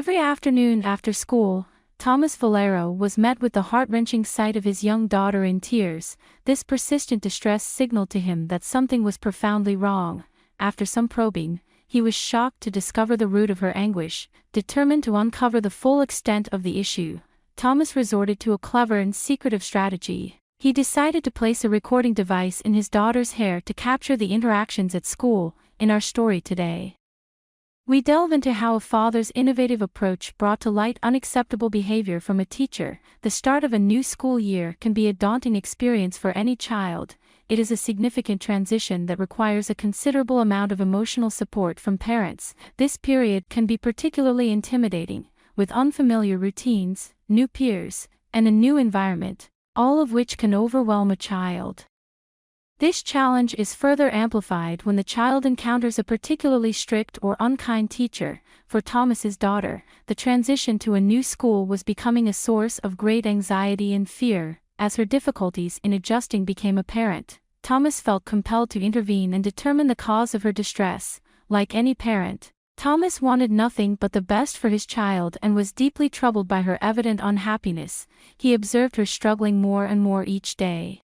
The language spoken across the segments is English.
Every afternoon after school, Thomas Valero was met with the heart-wrenching sight of his young daughter in tears. This persistent distress signaled to him that something was profoundly wrong. After some probing, he was shocked to discover the root of her anguish. Determined to uncover the full extent of the issue, Thomas resorted to a clever and secretive strategy. He decided to place a recording device in his daughter's hair to capture the interactions at school. In our story today, we delve into how a father's innovative approach brought to light unacceptable behavior from a teacher. The start of a new school year can be a daunting experience for any child. It is a significant transition that requires a considerable amount of emotional support from parents. This period can be particularly intimidating, with unfamiliar routines, new peers, and a new environment, all of which can overwhelm a child. This challenge is further amplified when the child encounters a particularly strict or unkind teacher. For Thomas's daughter, the transition to a new school was becoming a source of great anxiety and fear. As her difficulties in adjusting became apparent, Thomas felt compelled to intervene and determine the cause of her distress. Like any parent, Thomas wanted nothing but the best for his child and was deeply troubled by her evident unhappiness. He observed her struggling more and more each day,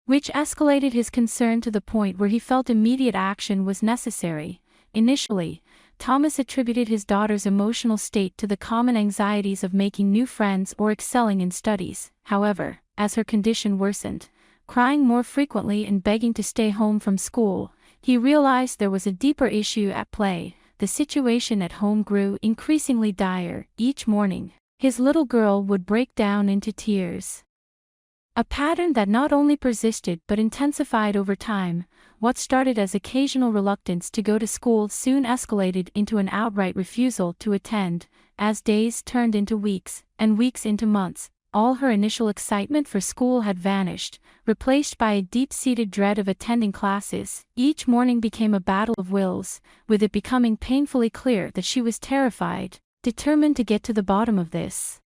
which escalated his concern to the point where he felt immediate action was necessary. Initially, Thomas attributed his daughter's emotional state to the common anxieties of making new friends or excelling in studies. However, as her condition worsened, crying more frequently and begging to stay home from school, he realized there was a deeper issue at play. The situation at home grew increasingly dire. Each morning, his little girl would break down into tears, a pattern that not only persisted but intensified over time. What started as occasional reluctance to go to school soon escalated into an outright refusal to attend. As days turned into weeks, and weeks into months, all her initial excitement for school had vanished, replaced by a deep-seated dread of attending classes. Each morning became a battle of wills, with it becoming painfully clear that she was terrified. Determined to get to the bottom of this,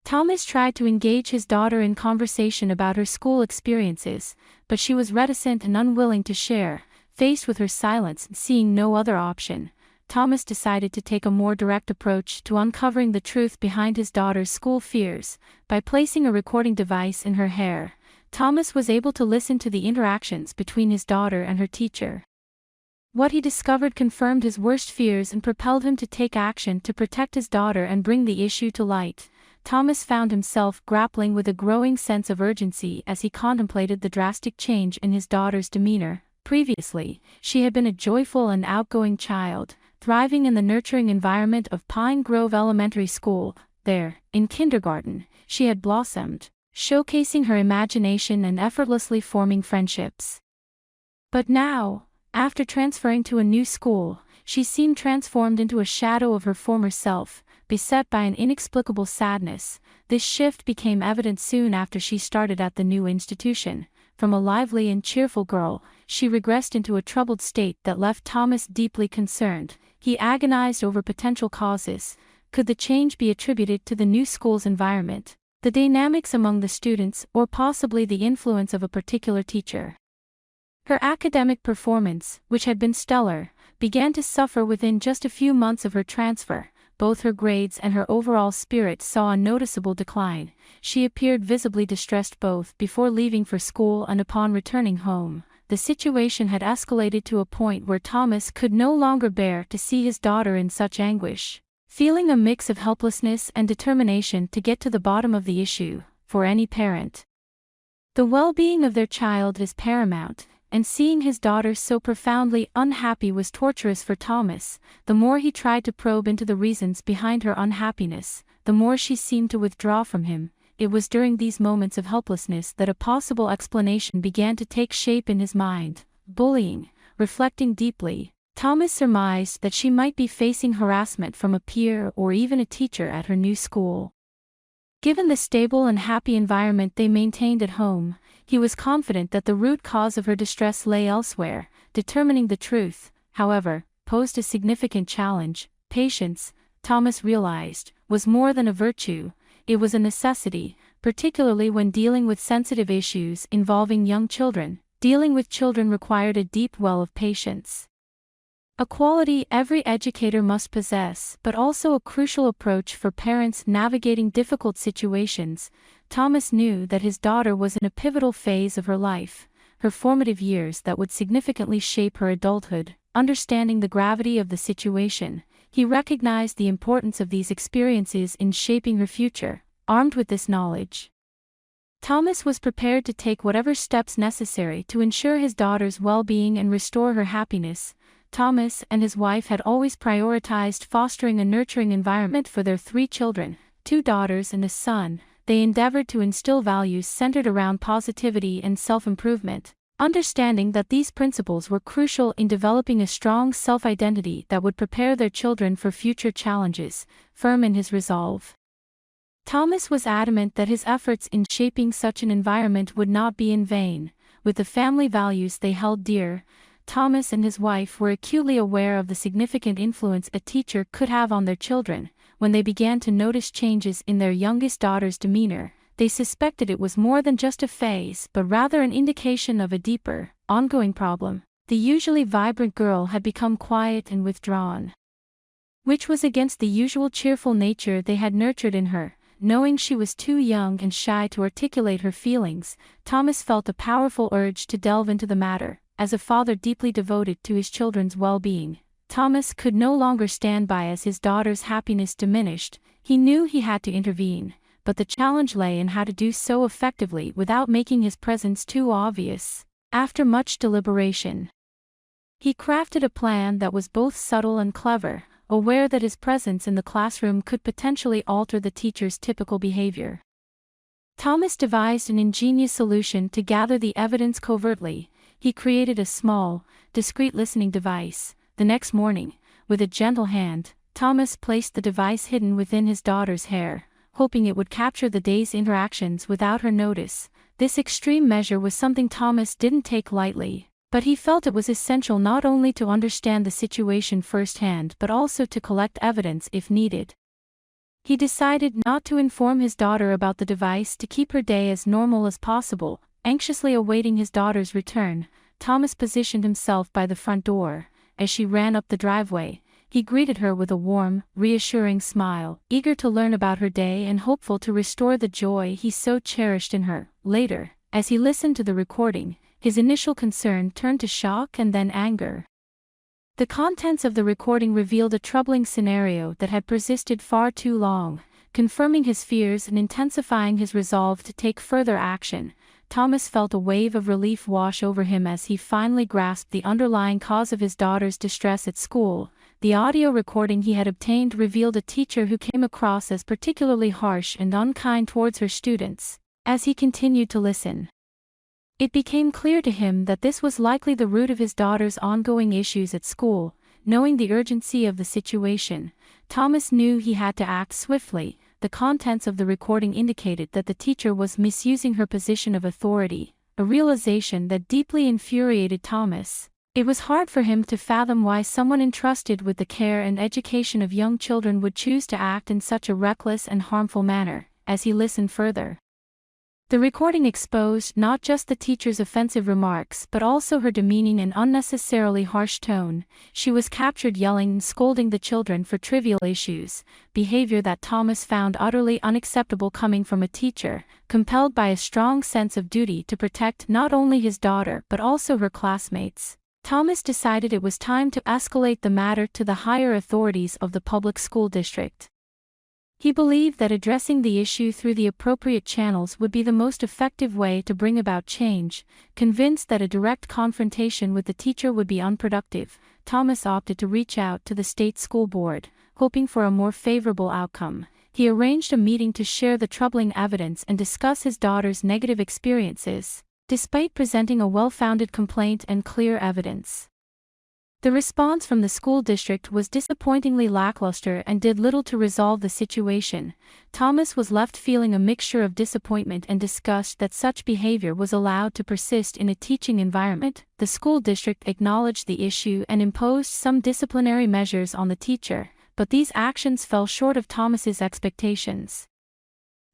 Thomas tried to engage his daughter in conversation about her school experiences, but she was reticent and unwilling to share. Faced with her silence and seeing no other option, Thomas decided to take a more direct approach to uncovering the truth behind his daughter's school fears. By placing a recording device in her hair, Thomas was able to listen to the interactions between his daughter and her teacher. What he discovered confirmed his worst fears and propelled him to take action to protect his daughter and bring the issue to light. Thomas found himself grappling with a growing sense of urgency as he contemplated the drastic change in his daughter's demeanor. Previously, she had been a joyful and outgoing child, thriving in the nurturing environment of Pine Grove Elementary School. There, in kindergarten, she had blossomed, showcasing her imagination and effortlessly forming friendships. But now, after transferring to a new school, she seemed transformed into a shadow of her former self, beset by an inexplicable sadness. This shift became evident soon after she started at the new institution. From a lively and cheerful girl, she regressed into a troubled state that left Thomas deeply concerned. He agonized over potential causes. Could the change be attributed to the new school's environment, the dynamics among the students, or possibly the influence of a particular teacher? Her academic performance, which had been stellar, began to suffer within just a few months of her transfer. Both her grades and her overall spirit saw a noticeable decline. She appeared visibly distressed both before leaving for school and upon returning home. The situation had escalated to a point where Thomas could no longer bear to see his daughter in such anguish. Feeling a mix of helplessness and determination to get to the bottom of the issue, for any parent, the well-being of their child is paramount, and seeing his daughter so profoundly unhappy was torturous for Thomas. The more he tried to probe into the reasons behind her unhappiness, the more she seemed to withdraw from him. It was during these moments of helplessness that a possible explanation began to take shape in his mind. Bullying. Reflecting deeply, Thomas surmised that she might be facing harassment from a peer or even a teacher at her new school. Given the stable and happy environment they maintained at home, he was confident that the root cause of her distress lay elsewhere. Determining the truth, however, posed a significant challenge. Patience, Thomas realized, was more than a virtue. It was a necessity, particularly when dealing with sensitive issues involving young children. Dealing with children required a deep well of patience. A quality every educator must possess, but also a crucial approach for parents navigating difficult situations. Thomas knew that his daughter was in a pivotal phase of her life, her formative years that would significantly shape her adulthood. Understanding the gravity of the situation, he recognized the importance of these experiences in shaping her future. Armed with this knowledge, Thomas was prepared to take whatever steps necessary to ensure his daughter's well-being and restore her happiness. Thomas and his wife had always prioritized fostering a nurturing environment for their 3 children, 2 daughters and a son. They endeavored to instill values centered around positivity and self-improvement, understanding that these principles were crucial in developing a strong self-identity that would prepare their children for future challenges. Firm in his resolve, Thomas was adamant that his efforts in shaping such an environment would not be in vain. With the family values they held dear, Thomas and his wife were acutely aware of the significant influence a teacher could have on their children. When they began to notice changes in their youngest daughter's demeanor, they suspected it was more than just a phase but rather an indication of a deeper, ongoing problem. The usually vibrant girl had become quiet and withdrawn, which was against the usual cheerful nature they had nurtured in her. Knowing she was too young and shy to articulate her feelings, Thomas felt a powerful urge to delve into the matter. As a father deeply devoted to his children's well-being, Thomas could no longer stand by as his daughter's happiness diminished. He knew he had to intervene, but the challenge lay in how to do so effectively without making his presence too obvious. After much deliberation, he crafted a plan that was both subtle and clever, aware that his presence in the classroom could potentially alter the teacher's typical behavior. Thomas devised an ingenious solution to gather the evidence covertly. He created a small, discreet listening device. The next morning, with a gentle hand, Thomas placed the device hidden within his daughter's hair, hoping it would capture the day's interactions without her notice. This extreme measure was something Thomas didn't take lightly, but he felt it was essential not only to understand the situation firsthand but also to collect evidence if needed. He decided not to inform his daughter about the device to keep her day as normal as possible. Anxiously awaiting his daughter's return, Thomas positioned himself by the front door. As she ran up the driveway, he greeted her with a warm, reassuring smile, eager to learn about her day and hopeful to restore the joy he so cherished in her. Later, as he listened to the recording, his initial concern turned to shock and then anger. The contents of the recording revealed a troubling scenario that had persisted far too long, confirming his fears and intensifying his resolve to take further action. Thomas felt a wave of relief wash over him as he finally grasped the underlying cause of his daughter's distress at school. The audio recording he had obtained revealed a teacher who came across as particularly harsh and unkind towards her students. As he continued to listen, it became clear to him that this was likely the root of his daughter's ongoing issues at school. Knowing the urgency of the situation, Thomas knew he had to act swiftly. The contents of the recording indicated that the teacher was misusing her position of authority, a realization that deeply infuriated Thomas. It was hard for him to fathom why someone entrusted with the care and education of young children would choose to act in such a reckless and harmful manner. As he listened further, the recording exposed not just the teacher's offensive remarks but also her demeaning and unnecessarily harsh tone. She was captured yelling and scolding the children for trivial issues, behavior that Thomas found utterly unacceptable coming from a teacher. Compelled by a strong sense of duty to protect not only his daughter but also her classmates, Thomas decided it was time to escalate the matter to the higher authorities of the public school district. He believed that addressing the issue through the appropriate channels would be the most effective way to bring about change. Convinced that a direct confrontation with the teacher would be unproductive, Thomas opted to reach out to the state school board, hoping for a more favorable outcome. He arranged a meeting to share the troubling evidence and discuss his daughter's negative experiences. Despite presenting a well-founded complaint and clear evidence, the response from the school district was disappointingly lackluster and did little to resolve the situation. Thomas was left feeling a mixture of disappointment and disgust that such behavior was allowed to persist in a teaching environment. The school district acknowledged the issue and imposed some disciplinary measures on the teacher, but these actions fell short of Thomas's expectations.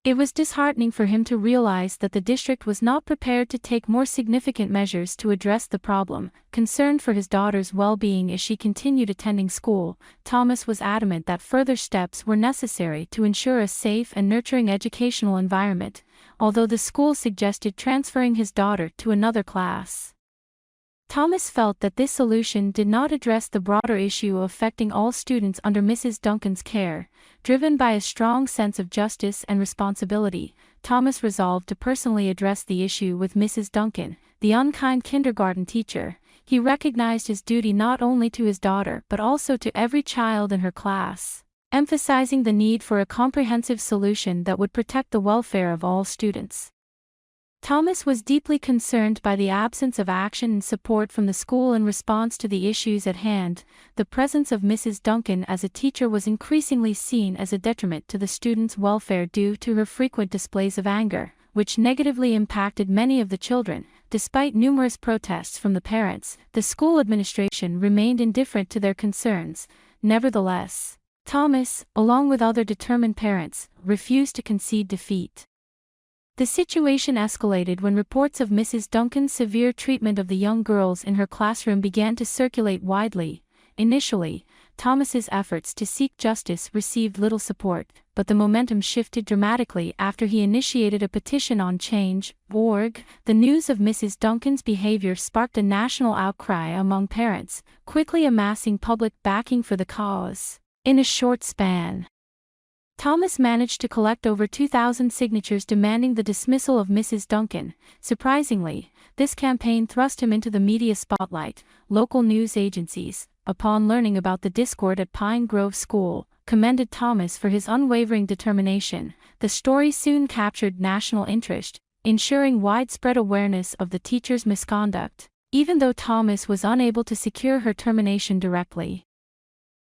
It was disheartening for him to realize that the district was not prepared to take more significant measures to address the problem. Concerned for his daughter's well-being as she continued attending school, Thomas was adamant that further steps were necessary to ensure a safe and nurturing educational environment, although the school suggested transferring his daughter to another class. Thomas felt that this solution did not address the broader issue affecting all students under Mrs. Duncan's care. Driven by a strong sense of justice and responsibility, Thomas resolved to personally address the issue with Mrs. Duncan, the unkind kindergarten teacher. He recognized his duty not only to his daughter but also to every child in her class, emphasizing the need for a comprehensive solution that would protect the welfare of all students. Thomas was deeply concerned by the absence of action and support from the school in response to the issues at hand. The presence of Mrs. Duncan as a teacher was increasingly seen as a detriment to the students' welfare due to her frequent displays of anger, which negatively impacted many of the children. Despite numerous protests from the parents, the school administration remained indifferent to their concerns. Nevertheless, Thomas, along with other determined parents, refused to concede defeat. The situation escalated when reports of Mrs. Duncan's severe treatment of the young girls in her classroom began to circulate widely. Initially, Thomas's efforts to seek justice received little support, but the momentum shifted dramatically after he initiated a petition on Change.org. The news of Mrs. Duncan's behavior sparked a national outcry among parents, quickly amassing public backing for the cause. In a short span, Thomas managed to collect over 2,000 signatures demanding the dismissal of Mrs. Duncan. Surprisingly, this campaign thrust him into the media spotlight. Local news agencies, upon learning about the discord at Pine Grove School, commended Thomas for his unwavering determination. The story soon captured national interest, ensuring widespread awareness of the teacher's misconduct, even though Thomas was unable to secure her termination directly.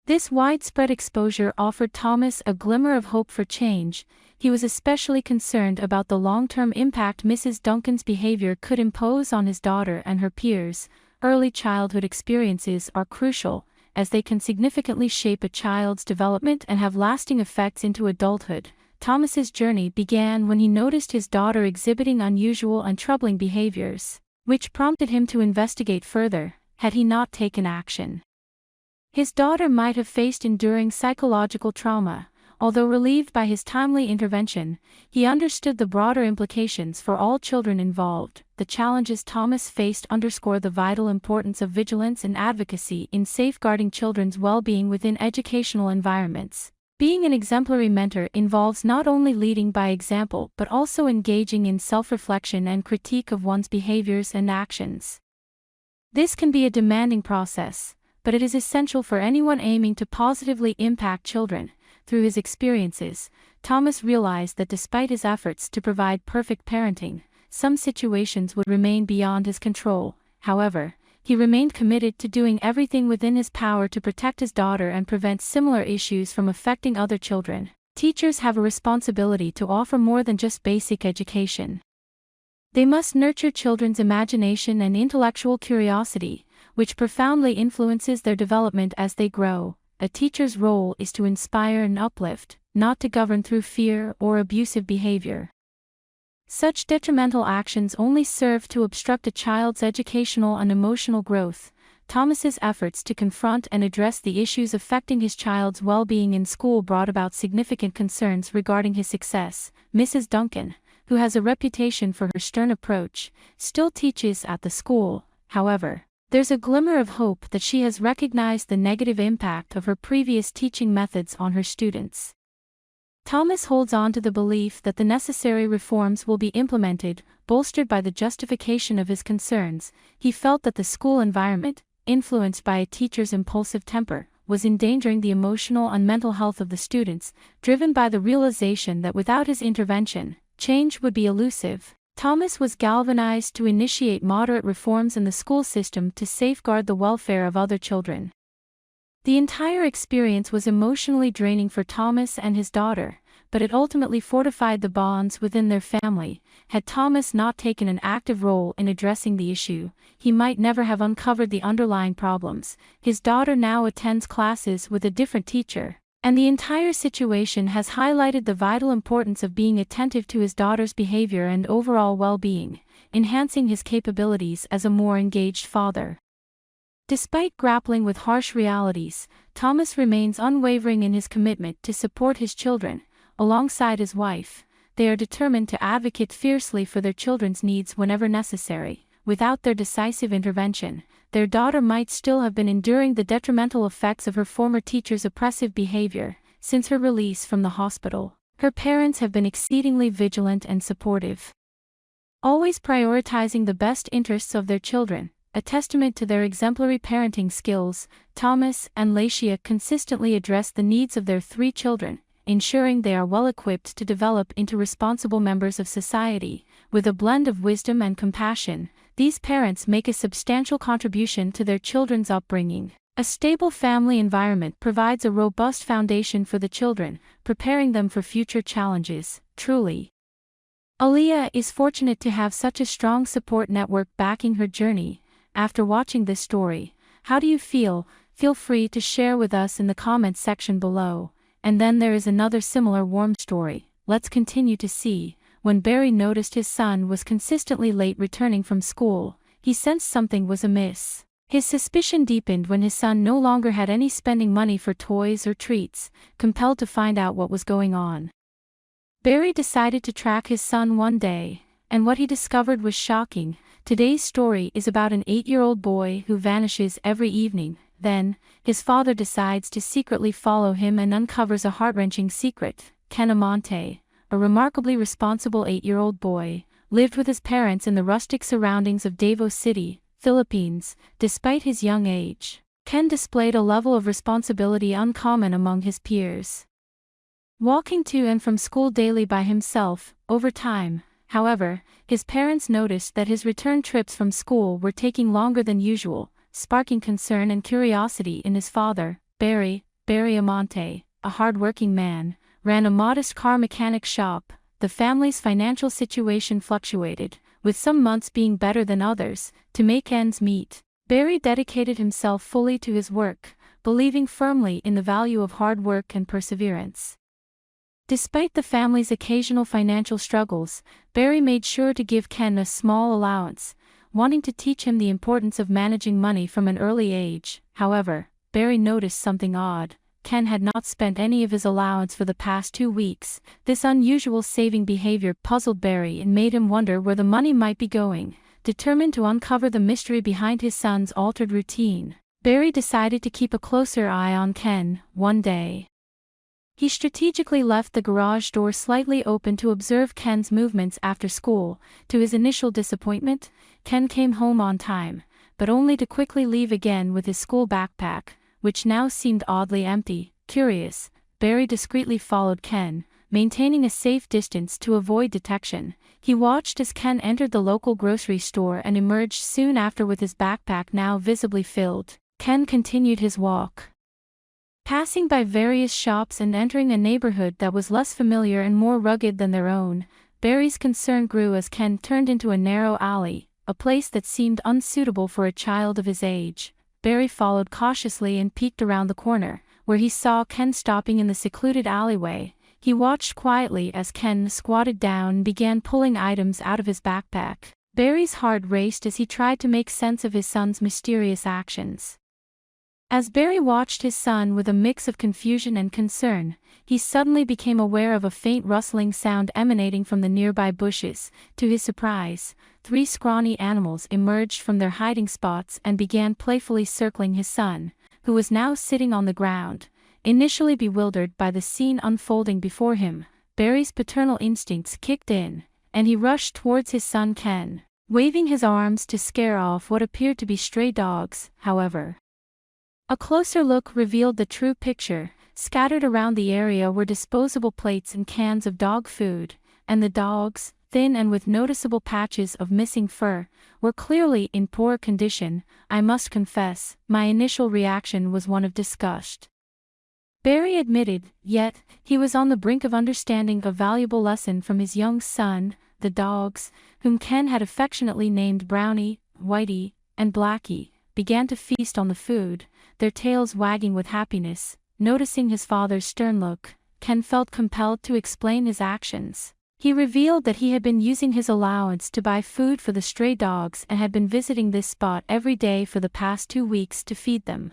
This widespread exposure offered Thomas a glimmer of hope for change. He was especially concerned about the long-term impact Mrs. Duncan's behavior could impose on his daughter and her peers. Early childhood experiences are crucial, as they can significantly shape a child's development and have lasting effects into adulthood. Thomas's journey began when he noticed his daughter exhibiting unusual and troubling behaviors, which prompted him to investigate further. Had he not taken action, his daughter might have faced enduring psychological trauma. Although relieved by his timely intervention, he understood the broader implications for all children involved. The challenges Thomas faced underscore the vital importance of vigilance and advocacy in safeguarding children's well-being within educational environments. Being an exemplary mentor involves not only leading by example but also engaging in self-reflection and critique of one's behaviors and actions. This can be a demanding process, but it is essential for anyone aiming to positively impact children. Through his experiences, Thomas realized that despite his efforts to provide perfect parenting, some situations would remain beyond his control. However, he remained committed to doing everything within his power to protect his daughter and prevent similar issues from affecting other children. Teachers have a responsibility to offer more than just basic education. They must nurture children's imagination and intellectual curiosity, which profoundly influences their development as they grow. A teacher's role is to inspire and uplift, not to govern through fear or abusive behavior. Such detrimental actions only serve to obstruct a child's educational and emotional growth. Thomas's efforts to confront and address the issues affecting his child's well-being in school brought about significant concerns regarding his success. Mrs. Duncan, who has a reputation for her stern approach, still teaches at the school. However, there's a glimmer of hope that she has recognized the negative impact of her previous teaching methods on her students. Thomas holds on to the belief that the necessary reforms will be implemented. Bolstered by the justification of his concerns, he felt that the school environment, influenced by a teacher's impulsive temper, was endangering the emotional and mental health of the students. Driven by the realization that without his intervention, change would be elusive, Thomas was galvanized to initiate moderate reforms in the school system to safeguard the welfare of other children. The entire experience was emotionally draining for Thomas and his daughter, but it ultimately fortified the bonds within their family. Had Thomas not taken an active role in addressing the issue, he might never have uncovered the underlying problems. His daughter now attends classes with a different teacher, And the entire situation has highlighted the vital importance of being attentive to his daughter's behavior and overall well-being, enhancing his capabilities as a more engaged father. Despite grappling with harsh realities, Thomas remains unwavering in his commitment to support his children. Alongside his wife, they are determined to advocate fiercely for their children's needs whenever necessary. Without their decisive intervention, their daughter might still have been enduring the detrimental effects of her former teacher's oppressive behavior. Since her release from the hospital, her parents have been exceedingly vigilant and supportive, always prioritizing the best interests of their children. A testament to their exemplary parenting skills, Thomas and Lacia consistently address the needs of their 3 children, ensuring they are well-equipped to develop into responsible members of society. With a blend of wisdom and compassion, these parents make a substantial contribution to their children's upbringing. A stable family environment provides a robust foundation for the children, preparing them for future challenges. Truly, Aaliyah is fortunate to have such a strong support network backing her journey. After watching this story, how do you feel? Feel free to share with us in the comments section below. And then there is another similar warm story. Let's continue to see. When Barry noticed his son was consistently late returning from school, he sensed something was amiss. His suspicion deepened when his son no longer had any spending money for toys or treats. Compelled to find out what was going on, Barry decided to track his son one day, and what he discovered was shocking. Today's story is about an 8-year-old boy who vanishes every evening. Then, his father decides to secretly follow him and uncovers a heart-wrenching secret. Ken Amante, a remarkably responsible 8-year-old boy, lived with his parents in the rustic surroundings of Davao City, Philippines. Despite his young age, Ken displayed a level of responsibility uncommon among his peers, walking to and from school daily by himself. Over time, however, his parents noticed that his return trips from school were taking longer than usual, sparking concern and curiosity in his father. Barry Amante, a hard-working man, ran a modest car mechanic shop. The family's financial situation fluctuated, with some months being better than others. To make ends meet, Barry dedicated himself fully to his work, believing firmly in the value of hard work and perseverance. Despite the family's occasional financial struggles, Barry made sure to give Ken a small allowance, wanting to teach him the importance of managing money from an early age. However, Barry noticed something odd. Ken had not spent any of his allowance for the past 2 weeks. This unusual saving behavior puzzled Barry and made him wonder where the money might be going. Determined to uncover the mystery behind his son's altered routine, Barry decided to keep a closer eye on Ken. One day, he strategically left the garage door slightly open to observe Ken's movements after school. To his initial disappointment, Ken came home on time, but only to quickly leave again with his school backpack, which now seemed oddly empty. Curious, Barry discreetly followed Ken, maintaining a safe distance to avoid detection. He watched as Ken entered the local grocery store and emerged soon after with his backpack now visibly filled. Ken continued his walk, passing by various shops and entering a neighborhood that was less familiar and more rugged than their own. Barry's concern grew as Ken turned into a narrow alley, a place that seemed unsuitable for a child of his age. Barry followed cautiously and peeked around the corner, where he saw Ken stopping in the secluded alleyway. He watched quietly as Ken squatted down and began pulling items out of his backpack. Barry's heart raced as he tried to make sense of his son's mysterious actions. As Barry watched his son with a mix of confusion and concern, he suddenly became aware of a faint rustling sound emanating from the nearby bushes. To his surprise, 3 scrawny animals emerged from their hiding spots and began playfully circling his son, who was now sitting on the ground. Initially bewildered by the scene unfolding before him, Barry's paternal instincts kicked in, and he rushed towards his son Ken, waving his arms to scare off what appeared to be stray dogs. However, a closer look revealed the true picture. Scattered around the area were disposable plates and cans of dog food, and the dogs, thin and with noticeable patches of missing fur, were clearly in poor condition. I must confess, my initial reaction was one of disgust, Barry admitted, yet he was on the brink of understanding a valuable lesson from his young son. The dogs, whom Ken had affectionately named Brownie, Whitey, and Blackie, began to feast on the food, their tails wagging with happiness. noticing his father's stern look, Ken felt compelled to explain his actions. He revealed that he had been using his allowance to buy food for the stray dogs and had been visiting this spot every day for the past 2 weeks to feed them.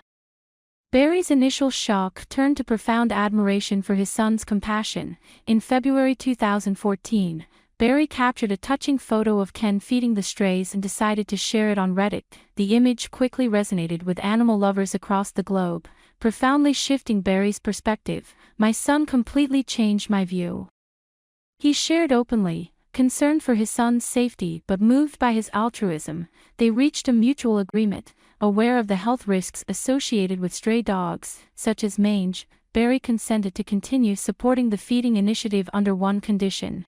Barry's initial shock turned to profound admiration for his son's compassion. In February 2014, Barry captured a touching photo of Ken feeding the strays and decided to share it on Reddit. The image quickly resonated with animal lovers across the globe, profoundly shifting Barry's perspective. "My son completely changed my view," he shared openly, concerned for his son's safety but moved by his altruism. They reached a mutual agreement. Aware of the health risks associated with stray dogs, such as mange, Barry consented to continue supporting the feeding initiative under one condition.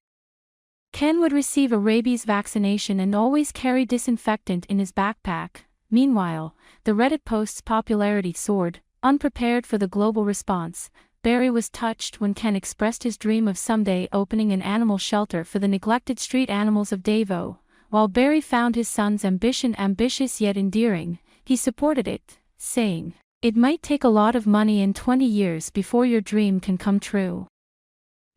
Ken would receive a rabies vaccination and always carry disinfectant in his backpack. Meanwhile, the Reddit post's popularity soared. Unprepared for the global response, Barry was touched when Ken expressed his dream of someday opening an animal shelter for the neglected street animals of Davao. While Barry found his son's ambition ambitious yet endearing, he supported it, saying, "It might take a lot of money and 20 years before your dream can come true."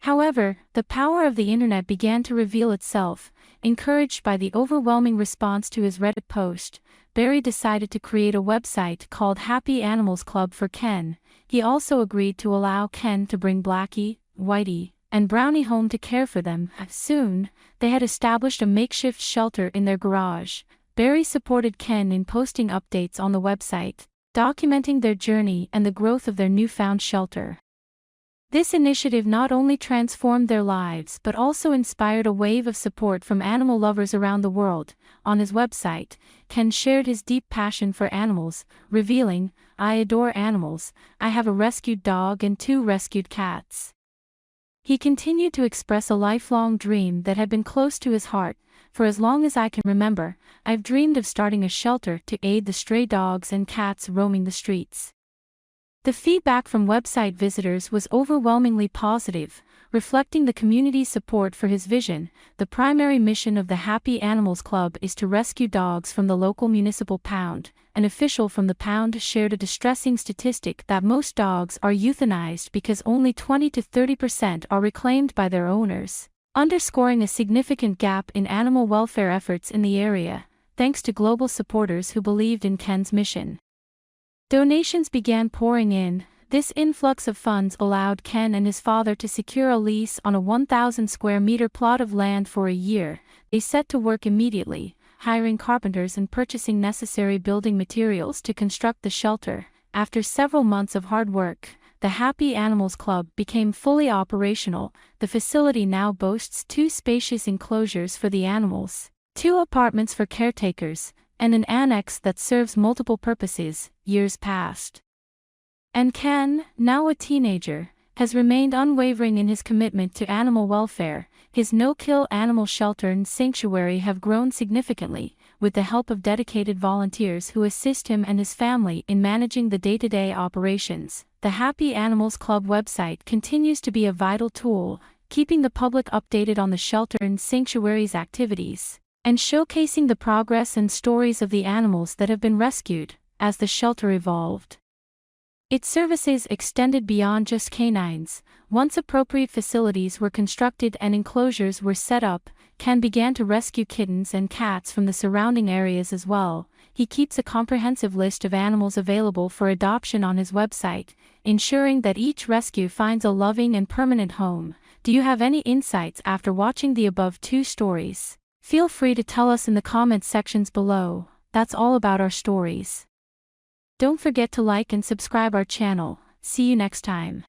However, the power of the internet began to reveal itself. Encouraged by the overwhelming response to his Reddit post, Barry decided to create a website called Happy Animals Club for Ken. He also agreed to allow Ken to bring Blackie, Whitey, and Brownie home to care for them. Soon, they had established a makeshift shelter in their garage. Barry supported Ken in posting updates on the website, documenting their journey and the growth of their newfound shelter. This initiative not only transformed their lives but also inspired a wave of support from animal lovers around the world. On his website, Ken shared his deep passion for animals, revealing, "I adore animals. I have a rescued dog and 2 rescued cats." He continued to express a lifelong dream that had been close to his heart. "For as long as I can remember, I've dreamed of starting a shelter to aid the stray dogs and cats roaming the streets." The feedback from website visitors was overwhelmingly positive, reflecting the community's support for his vision. The primary mission of the Happy Animals Club is to rescue dogs from the local municipal pound. An official from the pound shared a distressing statistic that most dogs are euthanized because only 20 to 30% are reclaimed by their owners, underscoring a significant gap in animal welfare efforts in the area. Thanks to global supporters who believed in Ken's mission, donations began pouring in. This influx of funds allowed Ken and his father to secure a lease on a 1,000 square meter plot of land for a year. They set to work immediately, hiring carpenters and purchasing necessary building materials to construct the shelter. After several months of hard work, the Happy Animals Club became fully operational. The facility now boasts 2 spacious enclosures for the animals, 2 apartments for caretakers, and an annex that serves multiple purposes. Years passed, and Ken, now a teenager, has remained unwavering in his commitment to animal welfare. His no-kill animal shelter and sanctuary have grown significantly, with the help of dedicated volunteers who assist him and his family in managing the day-to-day operations. The Happy Animals Club website continues to be a vital tool, keeping the public updated on the shelter and sanctuary's activities, and showcasing the progress and stories of the animals that have been rescued. As the shelter evolved, its services extended beyond just canines. Once appropriate facilities were constructed and enclosures were set up, Ken began to rescue kittens and cats from the surrounding areas as well. He keeps a comprehensive list of animals available for adoption on his website, ensuring that each rescue finds a loving and permanent home. Do you have any insights after watching the above 2 stories? Feel free to tell us in the comments sections below. That's all about our stories. Don't forget to like and subscribe our channel. See you next time.